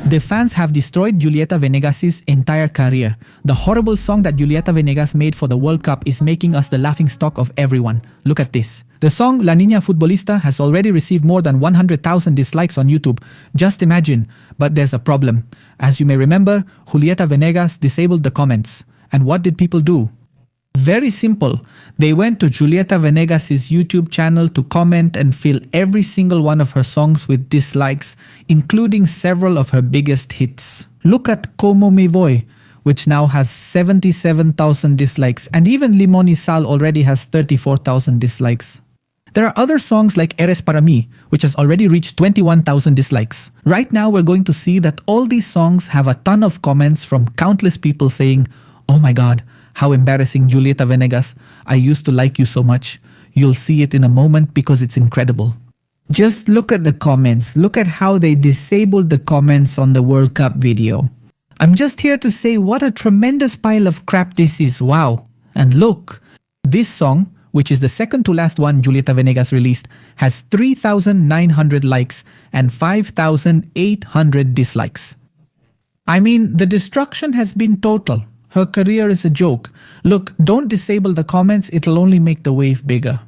The fans have destroyed Julieta Venegas' entire career. The horrible song that Julieta Venegas made for the World Cup is making us the laughingstock of everyone. Look at this. The song La Niña Futbolista has already received more than 100,000 dislikes on YouTube. Just imagine. But there's a problem. As you may remember, Julieta Venegas disabled the comments. And what did people do? Very simple. They went to Julieta Venegas' YouTube channel to comment and fill every single one of her songs with dislikes, including several of her biggest hits. Look at Como Me Voy, which now has 77,000 dislikes, and even Limón y Sal already has 34,000 dislikes. There are other songs like Eres Para Mí, which has already reached 21,000 dislikes. Right now, we're going to see that all these songs have a ton of comments from countless people saying, "Oh my god, how embarrassing, Julieta Venegas. I used to like you so much." You'll see it in a moment because it's incredible. Just look at the comments. Look at how they disabled the comments on the World Cup video. I'm just here to say what a tremendous pile of crap this is. Wow. And look, this song, which is the second to last one Julieta Venegas released, has 3,900 likes and 5,800 dislikes. I mean, the destruction has been total. Her career is a joke. Look, don't disable the comments, it'll only make the wave bigger.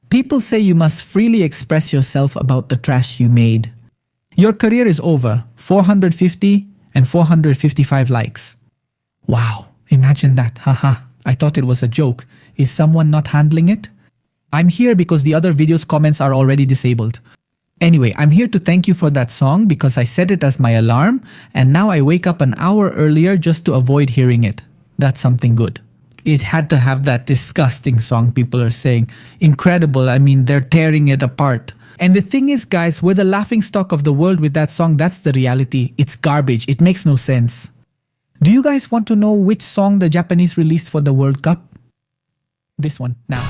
People say you must freely express yourself about the trash you made. Your career is over. 450 and 455 likes. Wow, imagine that, haha. I thought it was a joke. Is someone not handling it? I'm here because the other video's comments are already disabled. Anyway, I'm here to thank you for that song because I set it as my alarm and now I wake up an hour earlier just to avoid hearing it. That's something good. It had to have that disgusting song, people are saying. Incredible, I mean, they're tearing it apart. And the thing is, guys, we're the laughingstock of the world with that song. That's the reality. It's garbage. It makes no sense. Do you guys want to know which song the Japanese released for the World Cup? This one, now.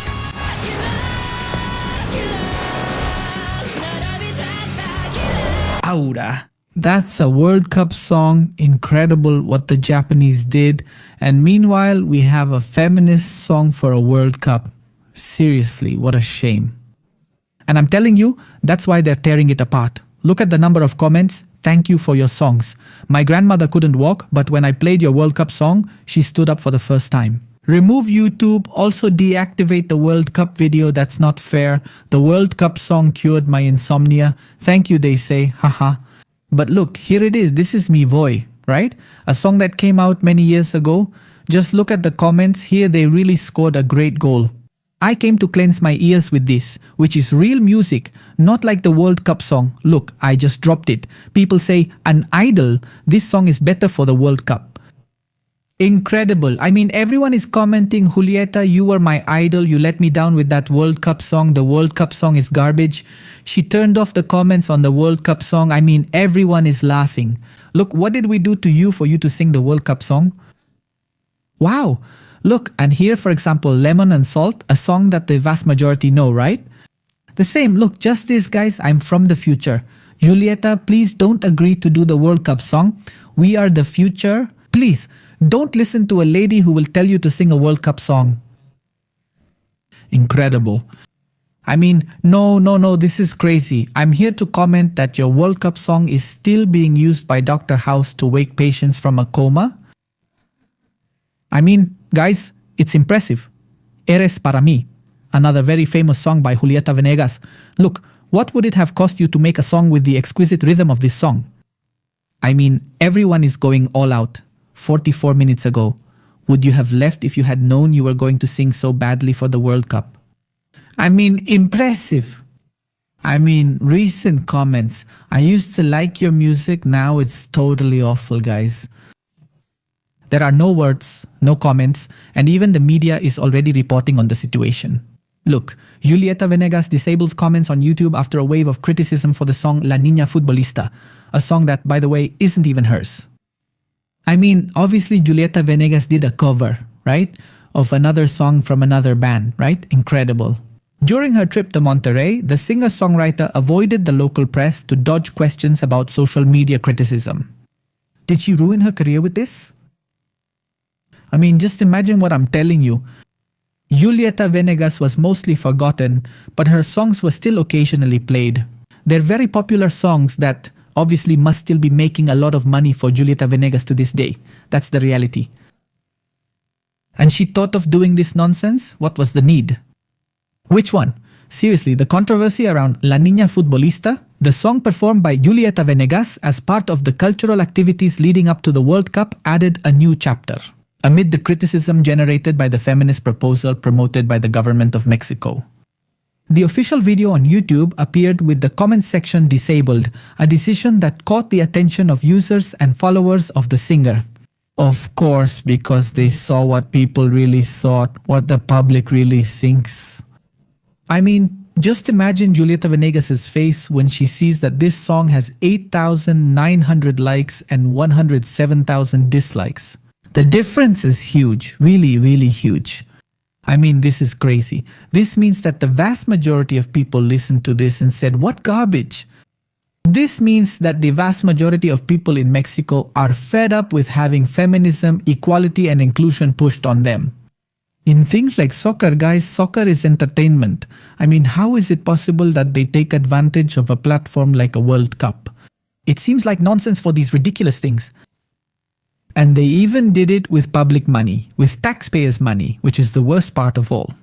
Aura. That's a World Cup song. Incredible what the Japanese did. And meanwhile, we have a feminist song for a World Cup. Seriously, what a shame. And I'm telling you, that's why they're tearing it apart. Look at the number of comments. Thank you for your songs. My grandmother couldn't walk, but when I played your World Cup song, she stood up for the first time. Remove YouTube, also deactivate the World Cup video, that's not fair. The World Cup song cured my insomnia. Thank you, they say, haha. But look, here it is, this is Mi Voy, right? A song that came out many years ago. Just look at the comments, here they really scored a great goal. I came to cleanse my ears with this, which is real music, not like the World Cup song. Look, I just dropped it. People say, an idol, this song is better for the World Cup. Incredible. I mean, everyone is commenting, Julieta, you were my idol. You let me down with that World Cup song. The World Cup song is garbage. She turned off the comments on the World Cup song. I mean, everyone is laughing. Look, what did we do to you for you to sing the World Cup song? Wow. Look, and here, for example, Lemon and Salt, a song that the vast majority know, right? The same. Look, just this, guys. I'm from the future. Julieta, please don't agree to do the World Cup song. We are the future. Please, don't listen to a lady who will tell you to sing a World Cup song. Incredible. I mean, no, this is crazy. I'm here to comment that your World Cup song is still being used by Dr. House to wake patients from a coma. I mean, guys, it's impressive. Eres Para Mí, another very famous song by Julieta Venegas. Look, what would it have cost you to make a song with the exquisite rhythm of this song? I mean, everyone is going all out. 44 minutes ago. Would you have left if you had known you were going to sing so badly for the World Cup? I mean, impressive. I mean, recent comments. I used to like your music, now it's totally awful, guys. There are no words, no comments, and even the media is already reporting on the situation. Look, Julieta Venegas disables comments on YouTube after a wave of criticism for the song La Niña Futbolista, a song that, by the way, isn't even hers. I mean, obviously Julieta Venegas did a cover, right? Of another song from another band, right? Incredible. During her trip to Monterrey, the singer-songwriter avoided the local press to dodge questions about social media criticism. Did she ruin her career with this? I mean, just imagine what I'm telling you. Julieta Venegas was mostly forgotten, but her songs were still occasionally played. They're very popular songs that, obviously must still be making a lot of money for Julieta Venegas to this day. That's the reality. And she thought of doing this nonsense? What was the need? Which one? Seriously, the controversy around La Niña Futbolista, the song performed by Julieta Venegas as part of the cultural activities leading up to the World Cup, added a new chapter, amid the criticism generated by the feminist proposal promoted by the government of Mexico. The official video on YouTube appeared with the comment section disabled, a decision that caught the attention of users and followers of the singer. Of course, because they saw what people really thought, what the public really thinks. I mean, just imagine Julieta Venegas' face when she sees that this song has 8,900 likes and 107,000 dislikes. The difference is huge, really, really huge. I mean, this is crazy. This means that the vast majority of people listened to this and said, "What garbage?" This means that the vast majority of people in Mexico are fed up with having feminism, equality, and inclusion pushed on them. In things like soccer, guys, soccer is entertainment. I mean, how is it possible that they take advantage of a platform like a World Cup? It seems like nonsense for these ridiculous things. And they even did it with public money, with taxpayers' money, which is the worst part of all.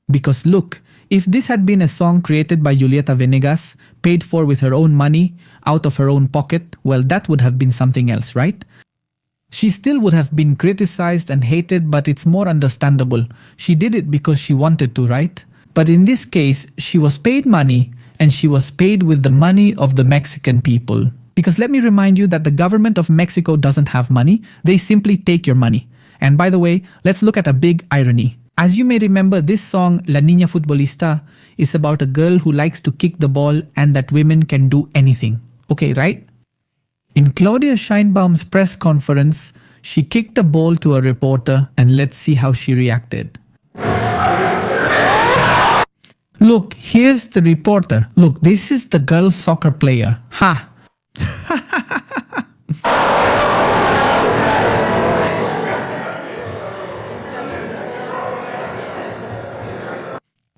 Because look, if this had been a song created by Julieta Venegas, paid for with her own money, out of her own pocket, well, that would have been something else, right? She still would have been criticized and hated, but it's more understandable. She did it because she wanted to, right? But in this case, she was paid money, and she was paid with the money of the Mexican people. Because let me remind you that the government of Mexico doesn't have money, they simply take your money. And by the way, let's look at a big irony. As you may remember, this song, La Niña Futbolista, is about a girl who likes to kick the ball and that women can do anything. Okay, right? In Claudia Scheinbaum's press conference, she kicked a ball to a reporter, and let's see how she reacted. Look, here's the reporter. Look, this is the girl soccer player. Ha!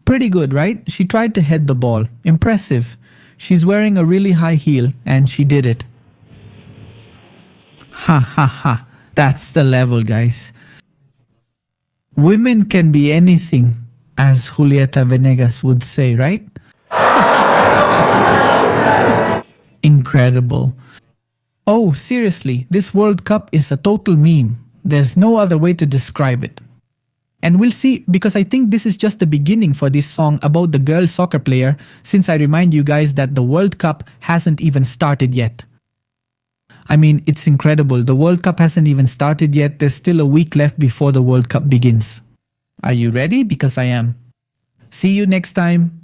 Pretty good, right? She tried to head the ball. Impressive. She's wearing a really high heel, and she did it. Ha ha ha. That's the level, guys. Women can be anything, as Julieta Venegas would say, right? Incredible. Oh, seriously, this World Cup is a total meme. There's no other way to describe it. And we'll see, because I think this is just the beginning for this song about the girl soccer player, since I remind you guys that the World Cup hasn't even started yet. I mean, it's incredible. The World Cup hasn't even started yet. There's still a week left before the World Cup begins. Are you ready? Because I am. See you next time.